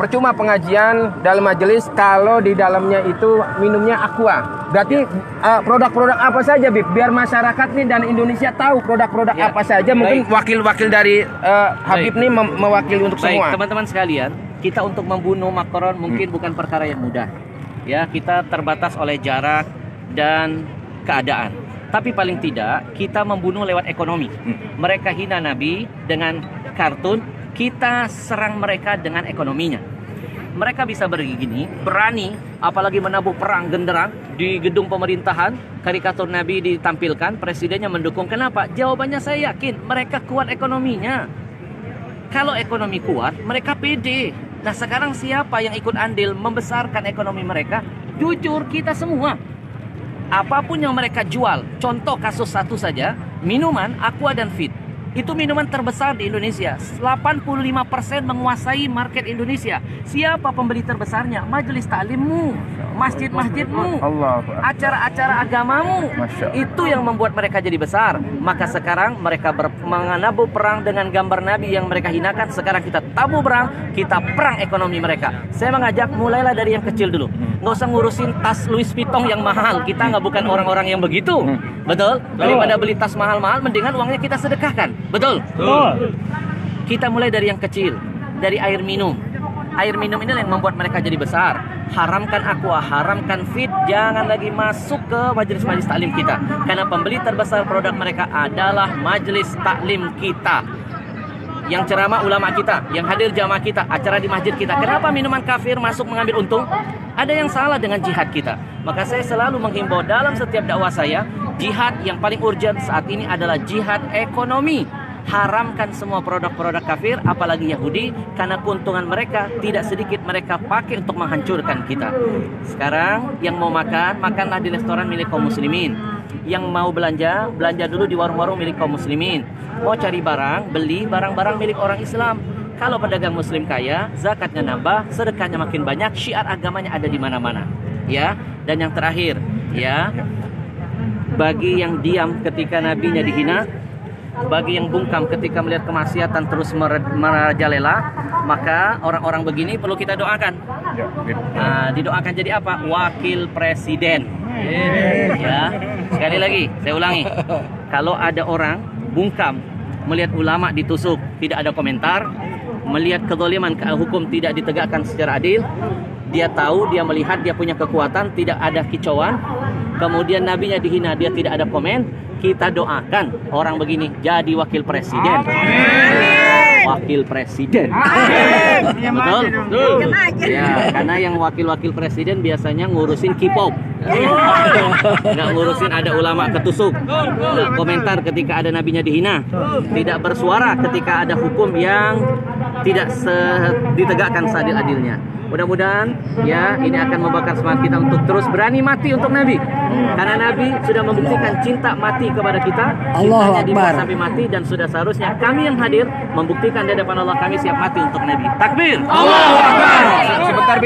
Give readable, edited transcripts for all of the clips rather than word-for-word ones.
percuma pengajian dalam majelis kalau di dalamnya itu minumnya aqua. Berarti produk-produk apa saja, Bib? Biar masyarakat nih dan Indonesia tahu produk-produk apa saja. Mungkin wakil-wakil dari Habib nih mewakili untuk semua. Teman-teman sekalian, kita untuk membunuh Macron mungkin bukan perkara yang mudah. Ya, kita terbatas oleh jarak dan keadaan. Tapi paling tidak kita membunuh lewat ekonomi. Mereka hina Nabi dengan kartun, kita serang mereka dengan ekonominya. Mereka bisa begini, berani, apalagi menabuh perang genderang di gedung pemerintahan, karikatur Nabi ditampilkan, presidennya mendukung. Kenapa? Jawabannya saya yakin, mereka kuat ekonominya. Kalau ekonomi kuat, mereka pede. Nah sekarang siapa yang ikut andil membesarkan ekonomi mereka? Jujur kita semua. Apapun yang mereka jual, contoh kasus satu saja, minuman Aqua dan Fit. Itu minuman terbesar di Indonesia. 85% menguasai market Indonesia. Siapa pembeli terbesarnya? Majelis taklimmu, masjid-masjidmu, acara-acara agamamu. Itu yang membuat mereka jadi besar. Maka sekarang mereka menabuh perang dengan gambar Nabi yang mereka hinakan. Sekarang kita tabuh perang, kita perang ekonomi mereka. Saya mengajak mulailah dari yang kecil dulu. Nggak usah ngurusin tas Louis Vuitton yang mahal. Kita nggak bukan orang-orang yang begitu. Betul? Daripada beli tas mahal-mahal, mendingan uangnya kita sedekahkan. Betul? Kita mulai dari yang kecil, dari air minum. Air minum ini yang membuat mereka jadi besar. Haramkan Aqua, haramkan Fit, jangan lagi masuk ke majelis-majelis taklim kita. Karena pembeli terbesar produk mereka adalah majelis taklim kita. Yang ceramah ulama kita, yang hadir jamaah kita, acara di masjid kita. Kenapa minuman kafir masuk mengambil untung? Ada yang salah dengan jihad kita. Maka saya selalu menghimbau dalam setiap dakwah saya, jihad yang paling urgent saat ini adalah jihad ekonomi. Haramkan semua produk-produk kafir, apalagi Yahudi, karena keuntungan mereka tidak sedikit mereka pakai untuk menghancurkan kita. Sekarang yang mau makan, makanlah di restoran milik kaum muslimin. Yang mau belanja, belanja dulu di warung-warung milik kaum muslimin. Mau cari barang, beli barang-barang milik orang Islam. Kalau pedagang muslim kaya, zakatnya nambah, sedekahnya makin banyak, syiar agamanya ada di mana-mana. Ya, dan yang terakhir, ya, bagi yang diam ketika nabinya dihina, bagi yang bungkam ketika melihat kemaksiatan terus merajalela, maka orang-orang begini perlu kita doakan. Nah, didoakan jadi apa? Wakil presiden. Ya, sekali lagi saya ulangi, kalau ada orang bungkam melihat ulama ditusuk, tidak ada komentar, melihat kezaliman hukum tidak ditegakkan secara adil, dia tahu, dia melihat, dia punya kekuatan, tidak ada kicauan, kemudian nabinya dihina, dia tidak ada komen, kita doakan orang begini jadi wakil presiden. Wakil presiden. Betul? Ya, karena yang wakil-wakil presiden biasanya ngurusin K-pop. Nggak ngurusin ada ulama ketusuk. Nggak komentar ketika ada nabinya dihina. Tidak bersuara ketika ada hukum yang tidak ditegakkan seadil-adilnya. Mudah-mudahan ya ini akan membakar semangat kita untuk terus berani mati untuk Nabi. Karena Nabi sudah membuktikan cinta mati kepada kita. Cintanya dibuat sampai mati, dan sudah seharusnya kami yang hadir membuktikan di hadapan Allah kami siap mati untuk Nabi. Takbir. Allahu Akbar.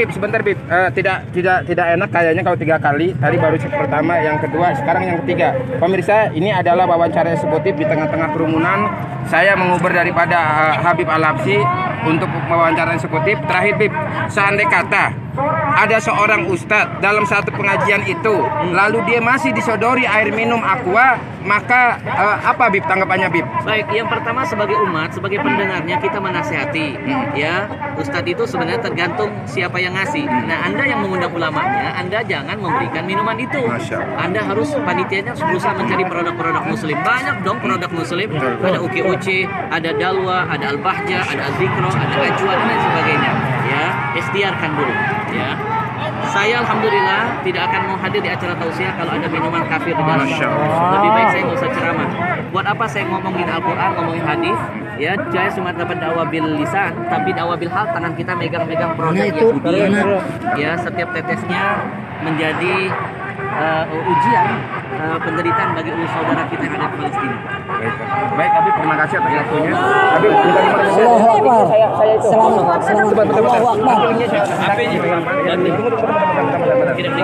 Sebentar Bib. Tidak enak kayaknya kalau 3 kali. Tadi baru pertama, yang kedua, sekarang yang ketiga. Pemirsa, ini adalah wawancara eksekutif di tengah-tengah kerumunan. Saya menguber daripada Habib Al-Habsyi untuk wawancara eksekutif. Terakhir Bib, seandai kata ada seorang ustadz dalam satu pengajian itu, lalu dia masih disodori air minum Aqua, maka apa Bib tanggapannya Bib? Baik, yang pertama sebagai umat, sebagai pendengarnya kita menasihati. Ya, ustadz itu sebenarnya tergantung siapa yang ngasih. Nah, Anda yang mengundang ulamanya, Anda jangan memberikan minuman itu. Anda harus, panitianya berusaha mencari produk-produk muslim. Banyak dong produk muslim. Ada UKUC, ada Dalwa, ada Al-Bahjah, ada Al-Dzikro, ada Ajwa, dan lain sebagainya. Ya, ikhtiarkan dulu. Ya, saya alhamdulillah tidak akan mau hadir di acara tausiah kalau ada minuman kafir di dalam. Lebih baik saya nggak usah ceramah. Buat apa saya ngomongin Al-Quran, ngomongin hadis? Ya, saya cuma dapat dakwah bil lisan, tapi dakwah bil hal, tangan kita megang-megang produk Yahudi. Ya, setiap tetesnya menjadi ujian penderitaan bagi saudara kita yang ada di Palestina. Baik, Habib, terima kasih atas waktunya. Habib, Allahu Akbar. Selamat. Sebentar. Allahu Akbar. Tunggu.